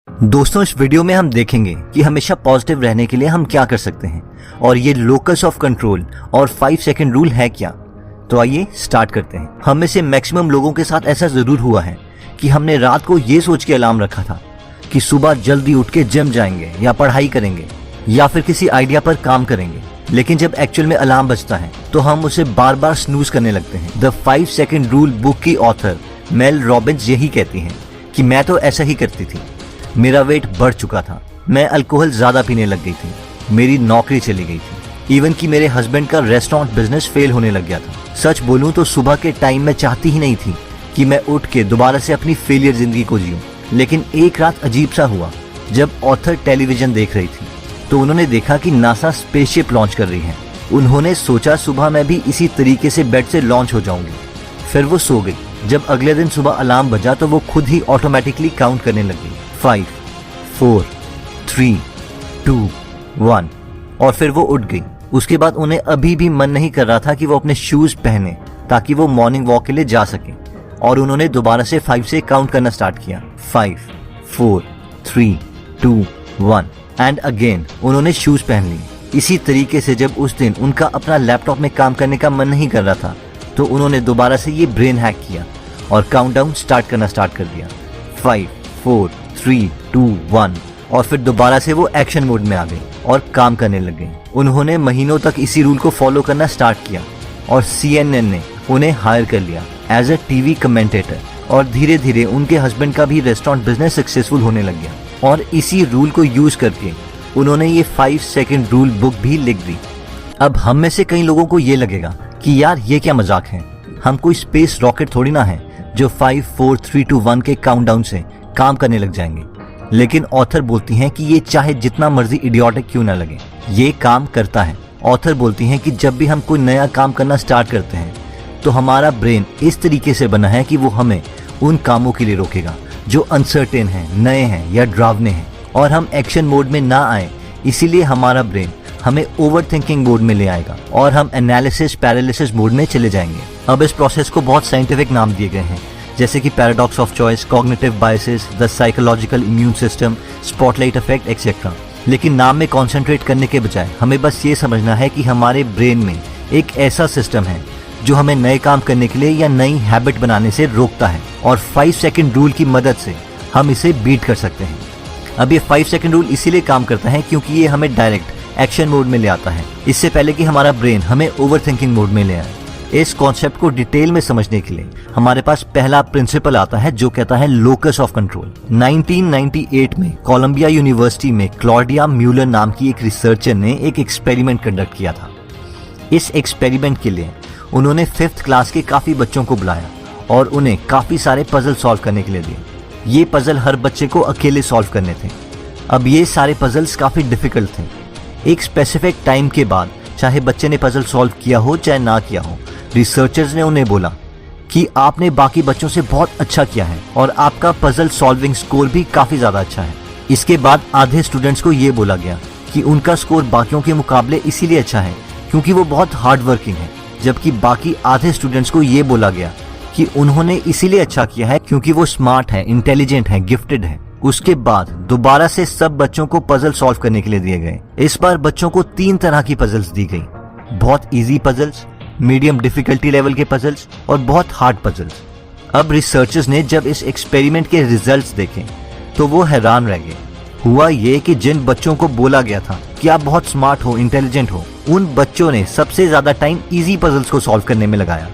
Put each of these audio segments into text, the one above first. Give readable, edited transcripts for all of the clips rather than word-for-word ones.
दोस्तों, इस वीडियो में हम देखेंगे कि हमेशा पॉजिटिव रहने के लिए हम क्या कर सकते हैं और ये लोकस ऑफ कंट्रोल और 5 सेकंड रूल है क्या। तो आइए स्टार्ट करते हैं। हम में से मैक्सिमम लोगों के साथ ऐसा जरूर हुआ है कि हमने रात को ये सोच के अलार्म रखा था कि सुबह जल्दी उठ के जिम जाएंगे या पढ़ाई करेंगे या फिर किसी आइडिया पर काम करेंगे, लेकिन जब एक्चुअल में अलार्म बजता है तो हम उसे बार बार स्नूज करने लगते हैं। द 5 सेकंड रूल बुक की ऑथर मेल रॉबिन्स यही कहती हैं कि मैं तो ऐसा ही करती थी। मेरा वेट बढ़ चुका था, मैं अल्कोहल ज्यादा पीने लग गई थी, मेरी नौकरी चली गई थी, इवन कि मेरे हस्बैंड का रेस्टोरेंट बिजनेस फेल होने लग गया था। सच बोलूं तो सुबह के टाइम में चाहती ही नहीं थी कि मैं उठ के दोबारा से अपनी फेलियर जिंदगी को जीऊं। लेकिन एक रात अजीब सा हुआ। जब ऑथर टेलीविजन देख रही थी तो उन्होंने देखा कि नासा स्पेसशिप लॉन्च कर रही है। उन्होंने सोचा सुबह मैं भी इसी तरीके से बेड से लॉन्च हो जाऊंगी। फिर वो सो गई। जब अगले दिन सुबह अलार्म बजा तो वो खुद ही ऑटोमेटिकली काउंट करने लगी, 5, 4, 3, 2, 1, और फिर वो उठ गई। उसके बाद उन्हें अभी भी मन नहीं कर रहा था कि वो अपने शूज पहने ताकि वो मॉर्निंग वॉक के लिए जा सके, और उन्होंने दोबारा से 5 से काउंट करना स्टार्ट किया, 5, 4, 3, 2, 1, एंड अगेन उन्होंने शूज पहन ली। इसी तरीके से जब उस दिन उनका अपना लैपटॉप में काम करने का मन नहीं कर रहा था तो उन्होंने दोबारा से ये ब्रेन हैक किया और काउंटडाउन स्टार्ट करना स्टार्ट कर दिया, 5, 4, 3, 2, 1, और फिर दोबारा से वो एक्शन मोड में आ गई और काम करने लग गई। उन्होंने महीनों तक इसी रूल को फॉलो करना स्टार्ट किया और CNN ने उन्हें हायर कर लिया एज अ टीवी कमेंटेटर, और धीरे धीरे उनके हस्बैंड का भी रेस्टोरेंट बिजनेस सक्सेसफुल होने लग गया। और इसी रूल को यूज करके उन्होंने ये 5 सेकंड रूल बुक भी लिख दी। अब हम में से कई लोगों को ये लगेगा कि यार ये क्या मजाक है, हम कोई स्पेस रॉकेट थोड़ी ना है जो 5, 4, 3, 2, 1 के काउंटडाउन से काम करने लग जाएंगे। लेकिन ऑथर बोलती हैं कि ये चाहे जितना मर्जी इडियोटिक क्यों ना लगे, ये काम करता है। ऑथर बोलती हैं कि जब भी हम कोई नया काम करना स्टार्ट करते हैं तो हमारा ब्रेन इस तरीके से बना है कि वो हमें उन कामों के लिए रोकेगा जो अनसर्टेन हैं, नए हैं या डरावने हैं, और हम एक्शन मोड में ना आए। इसीलिए हमारा ब्रेन हमें ओवर थिंकिंग मोड में ले आएगा और हम एनालिसिस पैरालिसिस मोड में चले जाएंगे। अब इस प्रोसेस को बहुत साइंटिफिक नाम दिए गए हैं, जैसे कि paradox of choice, cognitive biases, the psychological immune system, spotlight effect, etcetera. लेकिन नाम में कॉन्सेंट्रेट करने के बजाय हमें बस ये समझना है कि हमारे ब्रेन में एक ऐसा सिस्टम है जो हमें नए काम करने के लिए या नई हैबिट बनाने से रोकता है, और 5 सेकंड रूल की मदद से हम इसे बीट कर सकते हैं। अब ये 5 सेकंड रूल इसीलिए काम करता है क्योंकि ये हमें डायरेक्ट एक्शन मोड में ले आता है, इससे पहले कि हमारा ब्रेन हमें ओवर थिंकिंग मोड में ले आए। इस कॉन्सेप्ट को डिटेल में समझने के लिए हमारे पास पहला प्रिंसिपल आता है जो कहता है लोकस ऑफ कंट्रोल। 1998 में कोलंबिया यूनिवर्सिटी में क्लॉडिया म्यूलर नाम की एक रिसर्चर ने एक एक्सपेरिमेंट कंडक्ट किया था। इस एक्सपेरिमेंट के लिए उन्होंने 5th क्लास के काफी बच्चों को बुलाया और उन्हें काफी सारे पजल सॉल्व करने के लिए दिए। ये पजल हर बच्चे को अकेले सॉल्व करने थे। अब ये सारे पजल्स काफी डिफिकल्ट थे। एक स्पेसिफिक टाइम के बाद, चाहे बच्चे ने पजल सॉल्व किया हो चाहे ना किया हो, रिसर्चर्स ने उन्हें बोला कि आपने बाकी बच्चों से बहुत अच्छा किया है और आपका पजल सॉल्विंग स्कोर भी काफी ज्यादा अच्छा है। इसके बाद आधे स्टूडेंट्स को ये बोला गया कि उनका स्कोर बाकियों के मुकाबले इसीलिए अच्छा है क्योंकि वो बहुत हार्ड वर्किंग है, जबकि बाकी आधे स्टूडेंट्स को ये बोला गया कि उन्होंने इसीलिए अच्छा किया है क्योंकि वो स्मार्ट है, इंटेलिजेंट है, गिफ्टेड है। उसके बाद दोबारा से सब बच्चों को पजल सॉल्व करने के लिए दिए गए। इस बार बच्चों को 3 तरह की पजल्स दी गई, बहुत easy puzzles, medium difficulty level के पजल्स और बहुत हार्ड पजल्स। अब रिसर्चर्स ने जब इस एक्सपेरिमेंट के रिजल्ट्स देखे तो वो हैरान रह गए। हुआ ये कि जिन बच्चों को बोला गया था कि आप बहुत स्मार्ट हो, इंटेलिजेंट हो, उन बच्चों ने सबसे ज्यादा टाइम इजी पजल्स को सॉल्व करने में लगाया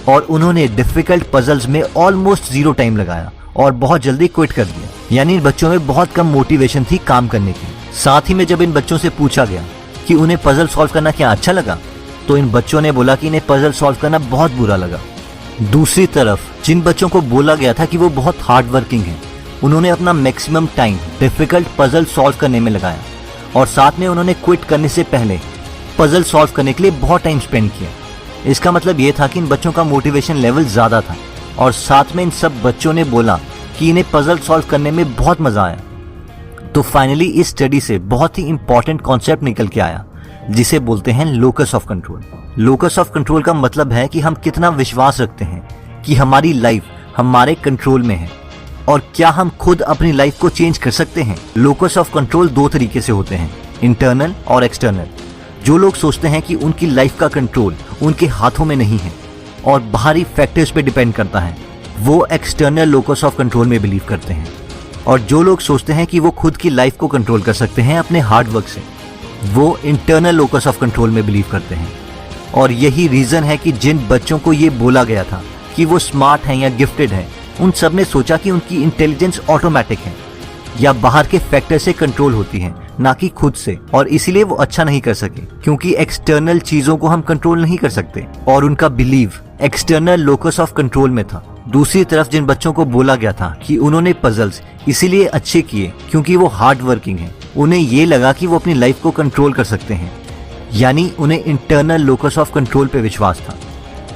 और उन्होंने डिफिकल्ट पजल्स में ऑलमोस्ट 0 टाइम लगाया और बहुत जल्दी क्विट कर दिया। यानी इन बच्चों में बहुत कम मोटिवेशन थी काम करने की। साथ ही में जब इन बच्चों से पूछा गया कि उन्हें पजल सॉल्व करना क्या अच्छा लगा, तो इन बच्चों ने बोला कि इन्हें पजल सॉल्व करना बहुत बुरा लगा। दूसरी तरफ जिन बच्चों को बोला गया था कि वो बहुत हार्ड वर्किंग है, उन्होंने अपना maximum time difficult puzzle solve करने में लगाया और साथ में उन्होंने क्विट करने से पहले पजल सॉल्व करने के लिए बहुत टाइम स्पेंड किया। इसका मतलब ये था कि इन बच्चों का मोटिवेशन लेवल ज्यादा था, और साथ में इन सब बच्चों ने बोला कि इन्हें पजल सॉल्व करने में बहुत मजा आया। तो फाइनली इस स्टडी से बहुत ही इंपॉर्टेंट कॉन्सेप्ट निकल के आया जिसे बोलते हैं locus of control. Locus of control का मतलब है कि हम कितना विश्वास रखते हैं कि हमारी लाइफ हमारे कंट्रोल में है। और क्या हम खुद अपनी लाइफ को चेंज कर सकते हैं? लोकस ऑफ कंट्रोल दो तरीके से होते हैं, इंटरनल और एक्सटर्नल। जो लोग सोचते हैं कि उनकी लाइफ का कंट्रोल उनके हाथों में नहीं है और बाहरी फैक्टर्स पे डिपेंड करता है, वो एक्सटर्नल लोकस ऑफ कंट्रोल में बिलीव करते हैं। और जो लोग सोचते हैं कि वो खुद की लाइफ को कंट्रोल कर सकते हैं अपने हार्ड वर्क से, वो इंटरनल लोकस ऑफ कंट्रोल में बिलीव करते हैं। और यही रीजन है कि जिन बच्चों को ये बोला गया था कि वो स्मार्ट हैं या गिफ्टेड हैं, उन सब ने सोचा कि उनकी इंटेलिजेंस ऑटोमेटिक है या बाहर के फैक्टर से कंट्रोल होती है, ना कि खुद से, और इसीलिए वो अच्छा नहीं कर सके क्योंकि एक्सटर्नल चीजों को हम कंट्रोल नहीं कर सकते। और उनका believe external locus of control में था। दूसरी तरफ जिन बच्चों को बोला गया था कि उन्होंने पजल्स इसीलिए अच्छे किए क्योंकि वो हार्ड वर्किंग हैं, उन्हें ये लगा कि वो अपनी लाइफ को कंट्रोल कर सकते हैं, यानी उन्हें इंटरनल लोकस ऑफ कंट्रोल पे विश्वास था।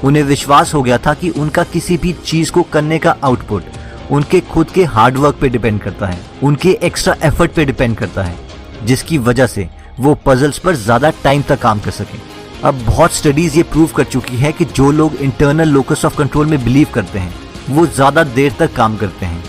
उन्हें विश्वास हो गया था कि उनका किसी भी चीज को करने का आउटपुट उनके खुद के हार्ड वर्क पे डिपेंड करता है, उनके एक्स्ट्रा एफर्ट पे डिपेंड करता है, जिसकी वजह से वो पजल्स पर ज्यादा टाइम तक काम कर सके। अब बहुत स्टडीज ये प्रूव कर चुकी है कि जो लोग इंटरनल लोकस ऑफ कंट्रोल में बिलीव करते हैं वो ज्यादा देर तक काम करते हैं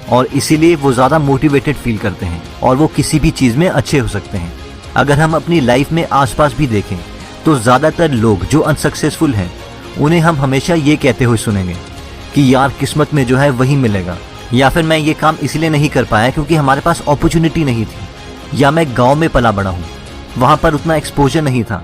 और इसीलिए वो ज्यादा मोटिवेटेड फील करते हैं और वो किसी भी चीज में अच्छे हो सकते हैं। अगर हम अपनी लाइफ में आसपास भी देखें तो ज्यादातर लोग जो अनसक्सेसफुल हैं उन्हें हम हमेशा ये कहते हुए सुनेंगे कि यार किस्मत में जो है वही मिलेगा, या फिर मैं ये काम इसलिए नहीं कर पाया क्योंकि हमारे पास अपॉर्चुनिटी नहीं थी, या मैं गांव में पला बड़ा हूँ, वहां पर उतना एक्सपोजर नहीं था,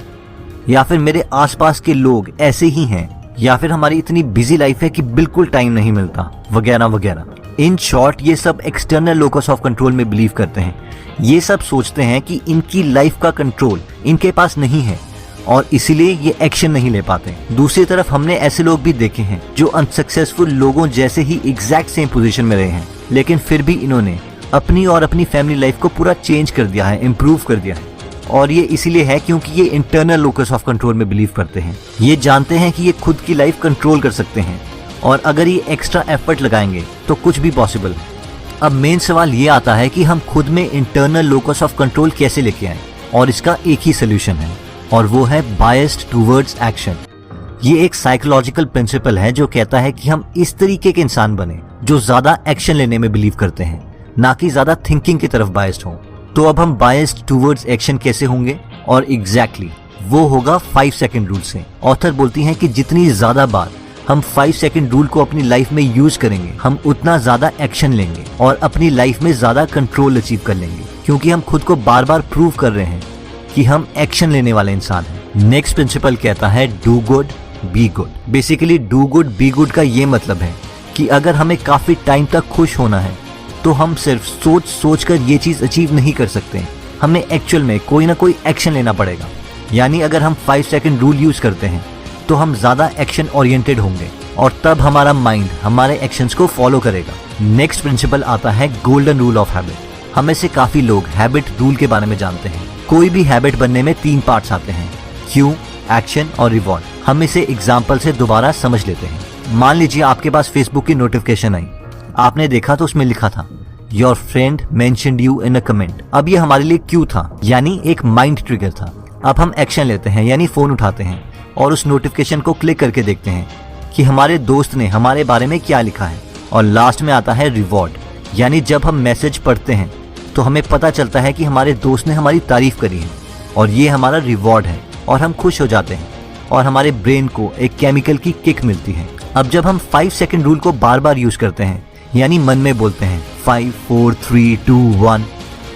या फिर मेरे आसपास के लोग ऐसे ही हैं, या फिर हमारी इतनी बिजी लाइफ है कि बिल्कुल टाइम नहीं मिलता, वगैरह वगैरह। इन शॉर्ट ये सब एक्सटर्नल लोकस ऑफ कंट्रोल में बिलीव करते हैं। ये सब सोचते हैं कि इनकी लाइफ का कंट्रोल इनके पास नहीं है और इसीलिए ये एक्शन नहीं ले पाते। दूसरी तरफ हमने ऐसे लोग भी देखे हैं जो अनसक्सेसफुल लोगों जैसे ही एग्जैक्ट सेम पोजीशन में रहे हैं, लेकिन फिर भी इन्होंने अपनी और अपनी फैमिली लाइफ को पूरा चेंज कर दिया है, इम्प्रूव कर दिया है। और ये इसीलिए है क्योंकि ये इंटरनल लोकस ऑफ कंट्रोल में बिलीव करते हैं। ये जानते हैं कि ये खुद की लाइफ कंट्रोल कर सकते हैं और अगर ये एक्स्ट्रा एफर्ट लगाएंगे तो कुछ भी पॉसिबल है। अब मेन सवाल ये आता है कि हम खुद में इंटरनल लोकस ऑफ कंट्रोल कैसे लेके आए, और इसका एक ही सोल्यूशन है और वो है बायस्ड टूवर्ड्स एक्शन। ये एक साइकोलॉजिकल प्रिंसिपल है जो कहता है कि हम इस तरीके के इंसान बने जो ज्यादा एक्शन लेने में बिलीव करते हैं, ना कि ज्यादा थिंकिंग की तरफ बायस्ड हों। तो अब हम बायस्ड टूवर्ड्स एक्शन कैसे होंगे, और एग्जैक्टली वो होगा 5 सेकंड रूल से। ऑथर बोलती हैं कि जितनी ज्यादा बार हम 5 सेकंड रूल को अपनी लाइफ में यूज करेंगे, हम उतना ज्यादा एक्शन लेंगे और अपनी लाइफ में ज्यादा कंट्रोल अचीव कर लेंगे, क्योंकि हम खुद को बार बार प्रूव कर रहे हैं कि हम एक्शन लेने वाले इंसान हैं। नेक्स्ट प्रिंसिपल कहता है do good be good. Basically do good be good का ये मतलब है कि अगर हमें काफी टाइम तक खुश होना है तो हम सिर्फ सोच सोच कर ये चीज अचीव नहीं कर सकते, हमें एक्चुअल में कोई ना कोई एक्शन लेना पड़ेगा। यानी अगर हम 5 सेकंड रूल यूज करते हैं तो हम ज्यादा एक्शन ओरिएंटेड होंगे और तब हमारा माइंड हमारे एक्शंस को फॉलो करेगा। नेक्स्ट प्रिंसिपल आता है गोल्डन रूल ऑफ हैबिट। हमें से काफी लोग हैबिट रूल के बारे में जानते हैं। कोई भी हैबिट बनने में 3 पार्ट्स आते हैं, क्यों, एक्शन और रिवॉर्ड। हम इसे एग्जाम्पल से दोबारा समझ लेते हैं। मान लीजिए आपके पास फेसबुक की नोटिफिकेशन आई, आपने देखा तो उसमें लिखा था your friend mentioned you in a comment. अब ये हमारे लिए क्यों था, यानी एक माइंड ट्रिगर था। अब हम एक्शन लेते हैं, यानी फोन उठाते हैं और उस नोटिफिकेशन को क्लिक करके देखते हैं कि हमारे दोस्त ने हमारे बारे में क्या लिखा है। और लास्ट में आता है रिवॉर्ड, यानी जब हम मैसेज पढ़ते हैं तो हमें पता चलता है कि हमारे दोस्त ने हमारी तारीफ करी है और ये हमारा रिवॉर्ड है और हम खुश हो जाते हैं और हमारे ब्रेन को एक केमिकल की किक मिलती है। अब जब हम 5 सेकंड रूल को बार बार यूज करते हैं, यानी मन में बोलते हैं 5 4 3 2 1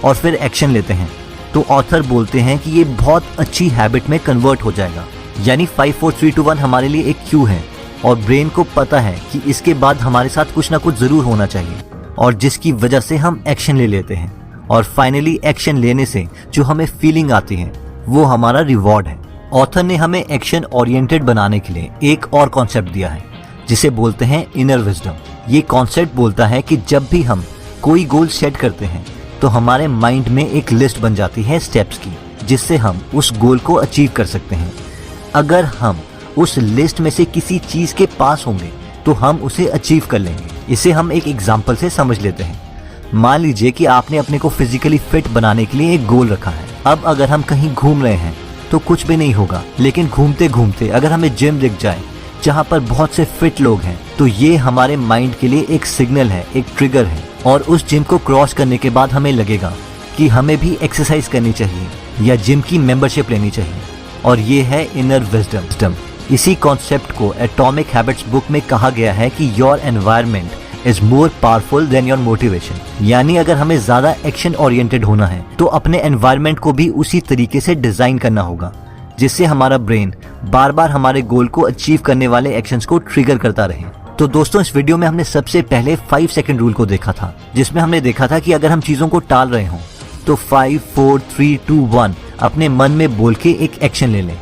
और फिर एक्शन लेते हैं, तो ऑथर बोलते हैं कि ये बहुत अच्छी हैबिट में कन्वर्ट हो जाएगा। यानी 5 4 3 2 1 हमारे लिए एक क्यू है और ब्रेन को पता है कि इसके बाद हमारे साथ कुछ ना कुछ जरूर होना चाहिए, और जिसकी वजह से हम एक्शन ले लेते हैं। और फाइनली एक्शन लेने से जो हमें फीलिंग आती है वो हमारा रिवॉर्ड है। ऑथर ने हमें एक्शन ओरिएंटेड बनाने के लिए एक और कॉन्सेप्ट दिया है जिसे बोलते हैं इनर विजडम। ये कॉन्सेप्ट बोलता है कि जब भी हम कोई गोल सेट करते हैं तो हमारे माइंड में एक लिस्ट बन जाती है स्टेप्स की, जिससे हम उस गोल को अचीव कर सकते हैं। अगर हम उस लिस्ट में से किसी चीज के पास होंगे तो हम उसे अचीव कर लेंगे। इसे हम एक एग्जाम्पल से समझ लेते हैं। मान लीजिए कि आपने अपने को फिजिकली फिट बनाने के लिए एक गोल रखा है। अब अगर हम कहीं घूम रहे हैं तो कुछ भी नहीं होगा, लेकिन घूमते घूमते अगर हमें जिम दिख जाए जहाँ पर बहुत से फिट लोग हैं, तो ये हमारे माइंड के लिए एक सिग्नल है, एक ट्रिगर है। और उस जिम को क्रॉस करने के बाद हमें लगेगा कि हमें भी एक्सरसाइज करनी चाहिए या जिम की मेंबरशिप लेनी चाहिए। और ये है इनर विजडम। इसी कॉन्सेप्ट को एटॉमिक हैबिट्स बुक में कहा गया है कि your environment is more powerful than your motivation. यानी अगर हमें ज्यादा एक्शन ओरिएंटेड होना है तो अपने एनवायरनमेंट को भी उसी तरीके से डिजाइन करना होगा, जिससे हमारा ब्रेन बार बार हमारे गोल को अचीव करने वाले एक्शंस को ट्रिगर करता रहे। तो दोस्तों, इस वीडियो में हमने सबसे पहले 5 सेकंड रूल को देखा था, जिसमें हमने देखा था कि अगर हम चीजों को टाल रहे हों तो 5, 4, 3, 2, 1 अपने मन में बोल के एक एक्शन ले लें,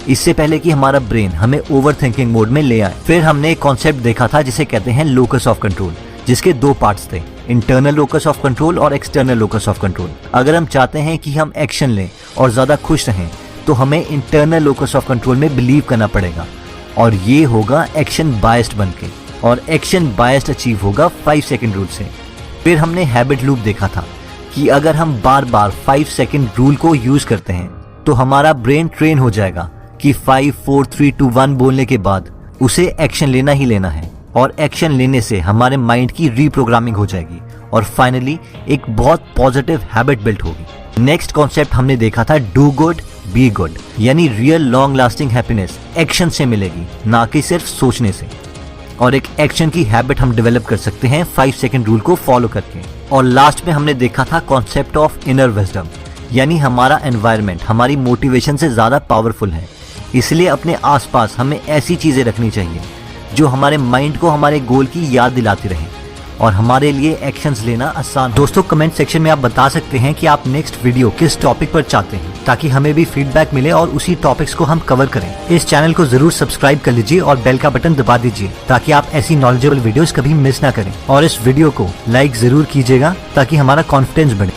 इससे पहले कि हमारा ब्रेन हमें ओवर थिंकिंग मोड में ले आए। फिर हमने एक कॉन्सेप्ट देखा था जिसे कहते हैं लोकस ऑफ कंट्रोल, जिसके 2 पार्ट्स थे, इंटरनल लोकस ऑफ कंट्रोल और एक्सटर्नल लोकस ऑफ कंट्रोल। अगर हम चाहते हैं कि हम एक्शन लें और ज्यादा खुश रहें तो हमें इंटरनल लोकस ऑफ कंट्रोल में बिलीव करना पड़ेगा, और ये होगा एक्शन बायस्ड बनके, और एक्शन बायस्ड अचीव होगा 5 सेकंड रूल से। फिर हमने हैबिट लूप देखा था कि अगर हम बार बार 5 सेकंड रूल को यूज करते हैं तो हमारा ब्रेन ट्रेन हो जाएगा कि 5, 4, 3, 2, 1 बोलने के बाद उसे एक्शन लेना ही लेना है, और एक्शन लेने से हमारे माइंड की रीप्रोग्रामिंग हो जाएगी और फाइनली एक बहुत पॉजिटिव हैबिट बिल्ट होगी। नेक्स्ट कॉन्सेप्ट हमने देखा था डू गुड बी गुड, यानी real long lasting happiness action से मिलेगी, ना कि सिर्फ सोचने से। और एक एक्शन की हैबिट हम डेवलप कर सकते हैं 5 सेकंड रूल को फॉलो करके। और लास्ट में हमने देखा था कॉन्सेप्ट ऑफ इनर विजडम, यानी हमारा एनवायरनमेंट हमारी मोटिवेशन से ज्यादा पावरफुल है, इसलिए अपने आसपास हमें ऐसी चीजें रखनी चाहिए जो हमारे माइंड को हमारे गोल की याद दिलाती रहे और हमारे लिए एक्शंस लेना आसान। दोस्तों, कमेंट सेक्शन में आप बता सकते हैं कि आप नेक्स्ट वीडियो किस टॉपिक पर चाहते हैं, ताकि हमें भी फीडबैक मिले और उसी टॉपिक्स को हम कवर करें। इस चैनल को जरूर सब्सक्राइब कर लीजिए और बेल का बटन दबा दीजिए, ताकि आप ऐसी नॉलेजेबल वीडियोस कभी मिस ना करें। और इस वीडियो को लाइक जरूर कीजिएगा ताकि हमारा कॉन्फिडेंस बढ़े।